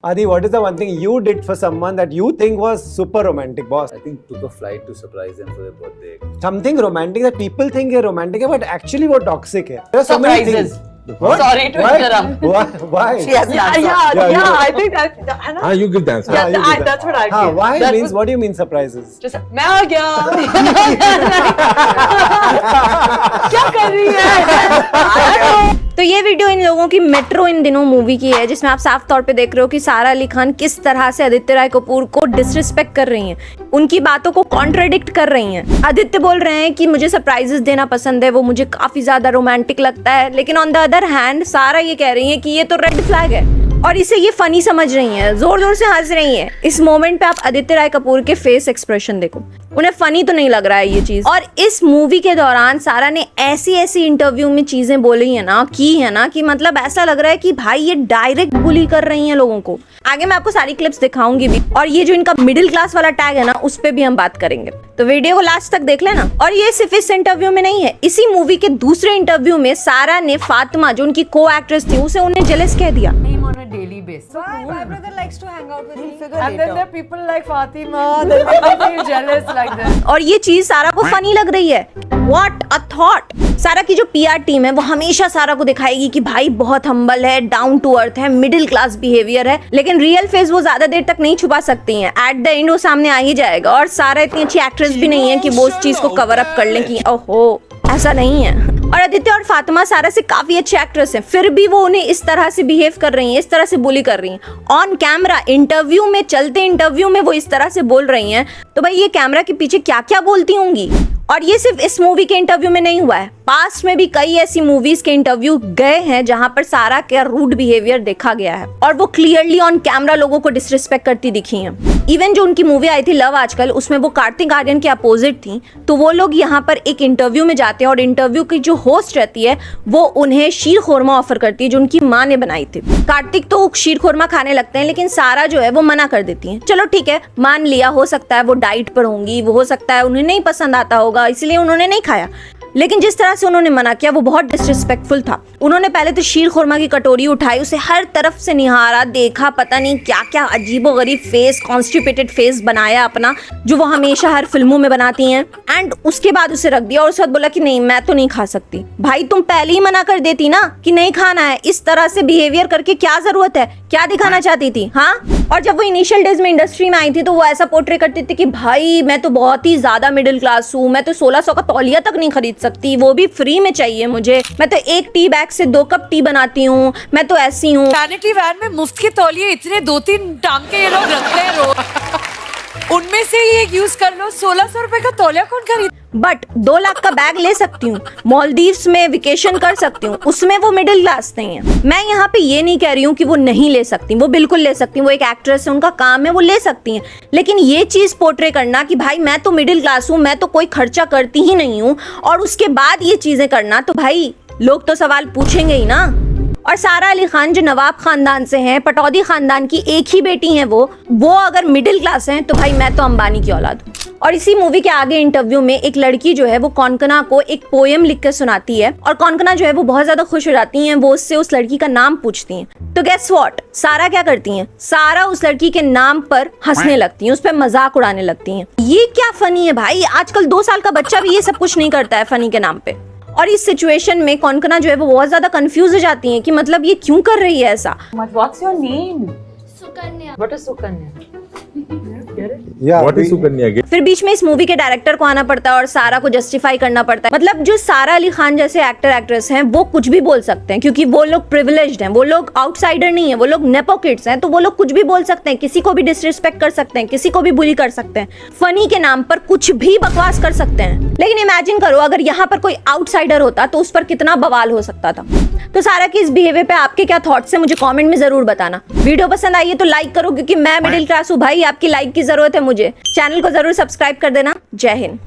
Adi, what is the one thing you did for someone that you think was super romantic, boss? I think took a flight to surprise them for their birthday. Something romantic that people think is romantic, but actually वो toxic है. There are so many Surprises. things. What? Sorry to Why? interrupt. Why? She has an answer. Yeah, I think that. You give the answer. Yeah, you do that. that's what I feel. Why That means was- what do you mean surprises? Just मैं आ गया क्या कर रही है तो ये video इन लोगों की मेट्रो इन दिनों मूवी की है, जिसमें आप साफ तौर पे देख रहे हो कि सारा अली खान किस तरह से आदित्य राय कपूर को डिसरिस्पेक्ट कर रही हैं, उनकी बातों को कॉन्ट्राडिक्ट कर रही हैं। आदित्य बोल रहे हैं कि मुझे सरप्राइजेस देना पसंद है, वो मुझे काफी ज्यादा रोमांटिक लगता है, लेकिन ऑन द अदर हैंड सारा ये कह रही है कि ये तो रेड फ्लैग है और इसे ये फनी समझ रही हैं, जोर जोर से हंस रही हैं। इस मोमेंट पे आप आदित्य राय कपूर के फेस एक्सप्रेशन देखो, उन्हें फनी तो नहीं लग रहा है ये चीज। और इस मूवी के दौरान सारा ने ऐसी ऐसी इंटरव्यू में चीजें बोली है ना, की है ना, कि मतलब ऐसा लग रहा है कि भाई ये डायरेक्ट बुली कर रही हैं लोगों को। आगे मैं आपको सारी क्लिप्स दिखाऊंगी भी, और ये जो इनका मिडिल क्लास वाला टैग है ना, उस पे भी हम बात करेंगे, तो वीडियो को लास्ट तक देख लेना। और ये सिर्फ इस इंटरव्यू में नहीं है, इसी मूवी के दूसरे इंटरव्यू में सारा ने फातिमा, जो उनकी को एक्ट्रेस थी, उसे उन्हें जेलस कह दिया। on a daily basis. Why? My brother likes to hang out with me. And then there are people like Fatima that make me feel jealous like that. और ये चीज सारा को फनी लग रही है। What a thought! सारा की जो पीआर टीम है वो हमेशा सारा को दिखाएगी कि भाई बहुत हम्बल है, डाउन टू अर्थ है, मिडिल क्लास बिहेवियर है, लेकिन रियल फेस वो ज्यादा देर तक नहीं छुपा सकती हैं। एट द एंड वो सामने आ ही जाएगा। और सारा इतनी अच्छी एक्ट्रेस भी नहीं है कि वो उस चीज को कवर अप कर लें कि ओहो ऐसा नहीं है। और आदित्य और फातिमा सारा से काफी अच्छे एक्ट्रेस हैं, फिर भी वो उन्हें इस तरह से बिहेव कर रही हैं, इस तरह से बुली कर रही हैं। ऑन कैमरा इंटरव्यू में, चलते इंटरव्यू में वो इस तरह से बोल रही हैं, तो भाई ये कैमरा के पीछे क्या क्या बोलती होंगी। और ये सिर्फ इस मूवी के इंटरव्यू में नहीं हुआ है, पास्ट में भी कई ऐसी मूवीज के इंटरव्यू गए हैं जहां पर सारा का रूड बिहेवियर देखा गया है और वो क्लियरली ऑन कैमरा लोगों को डिसरिस्पेक्ट करती दिखी हैं। इवन जो उनकी मूवी आई थी लव आजकल, उसमें वो कार्तिक आर्यन के अपोजिट थी, तो वो लोग यहाँ पर एक इंटरव्यू में जाते हैं और इंटरव्यू की जो होस्ट रहती है वो उन्हें शीर खोरमा ऑफर करती है, जो उनकी माँ ने बनाई थी। कार्तिक तो शीर खोरमा खाने लगते हैं, लेकिन सारा जो है वो मना कर देती है। चलो ठीक है, मान लिया, हो सकता है वो डाइट पर होंगी, वो हो सकता है उन्हें नहीं पसंद आता होगा, इसलिए उन्होंने नहीं खाया, लेकिन जिस तरह से उन्होंने मना किया वो बहुत डिसरिस्पेक्टफुल था। उन्होंने पहले तो शीर खुरमा की कटोरी उठाई, उसे हर तरफ से निहारा, देखा, पता नहीं क्या क्या अजीबोगरीब फेस, कॉन्स्टिपेटेड फेस बनाया अपना, जो वो हमेशा हर फिल्मों में बनाती हैं, एंड उसके बाद उसे रख दिया और उसके बाद बोला कि नहीं मैं तो नहीं खा सकती। भाई तुम पहले ही मना कर देती ना कि नहीं खाना है, इस तरह से बिहेवियर करके क्या जरूरत है, क्या दिखाना चाहती थी? हाँ। और जब वो इनिशियल डेज में इंडस्ट्री में आई थी तो वो ऐसा पोर्ट्रे करती थी कि भाई मैं तो बहुत ही ज्यादा मिडिल क्लास हूँ, मैं तो 1600 का तौलिया तक नहीं खरीद सकती, वो भी फ्री में चाहिए मुझे, मैं तो एक टी बैग से 2 कप टी बनाती हूँ, मैं तो ऐसी हूँ। वैनिटी वैन में मुफ्त के तौलिए इतने 2-3 टांग के ये लोग रखते हैं रोज, उनमें से ही एक यूज कर लो। 1600 रुपए का तौलिया कौन खरीद? बट 2 लाख का बैग ले सकती हूँ, मॉलदीव्स में वेकेशन कर सकती हूँ, उसमें वो मिडिल क्लास नहीं है। मैं यहाँ पे ये नहीं कह रही हूँ कि वो नहीं ले सकती, वो बिल्कुल ले सकती, वो एक एक्ट्रेस है, उनका काम है, वो ले सकती हैं, लेकिन ये चीज पोर्ट्रे करना कि भाई मैं तो मिडिल क्लास हूँ, मैं तो कोई खर्चा करती ही नहीं हूँ, और उसके बाद ये चीजें करना, तो भाई लोग तो सवाल पूछेंगे ही ना। और सारा अली खान जो नवाब खानदान से हैं, पटौदी खानदान की एक ही बेटी हैं, वो अगर मिडिल क्लास हैं तो भाई मैं तो अंबानी की औलाद हूँ। और इसी मूवी के आगे इंटरव्यू में एक लड़की जो है वो कौनकना को एक पोएम लिख कर सुनाती है, और कौनकना जो है वो बहुत ज्यादा खुश हो जाती हैं, वो उससे उस लड़की का नाम पूछती हैं। तो गेस व्हाट, सारा क्या करती हैं? सारा उस लड़की के नाम पर हंसने लगती हैं, उस पर मजाक उड़ाने लगती हैं। ये क्या फनी है भाई? आजकल 2 साल का बच्चा भी ये सब कुछ नहीं करता है फनी के नाम पे। और इस सिचुएशन में कौनकना जो है वो बहुत ज्यादा कंफ्यूज हो जाती है कि मतलब ये क्यों कर रही है ऐसा। What's your name? What is Sukanya? Yeah, What is Sukanya again? फिर बीच में इस मूवी के डायरेक्टर को आना पड़ता है और सारा को जस्टिफाई करना पड़ता है। मतलब जो सारा अली खान जैसे एक्टर एक्ट्रेस हैं वो कुछ भी बोल सकते हैं, क्योंकि वो लोग प्रिविलेज्ड हैं, वो लोग आउटसाइडर नहीं है, वो लोग नेपो किड्स हैं, तो वो लोग कुछ भी बोल सकते हैं, किसी को भी डिसरिस्पेक्ट कर सकते हैं, किसी को भी बुली कर सकते हैं, फनी के नाम पर कुछ भी बकवास कर सकते हैं। लेकिन इमेजिन करो अगर यहाँ पर कोई आउटसाइडर होता तो उस पर कितना बवाल हो सकता था। तो सारा की इस बिहेवियर पे आपके क्या थॉट्स है मुझे कमेंट में जरूर बताना। वीडियो पसंद आई है तो लाइक करो, क्योंकि मैं मिडिल क्लास हूँ भाई, आपकी लाइक की जरूरत है मुझे। चैनल को जरूर सब्सक्राइब कर देना। जय हिंद।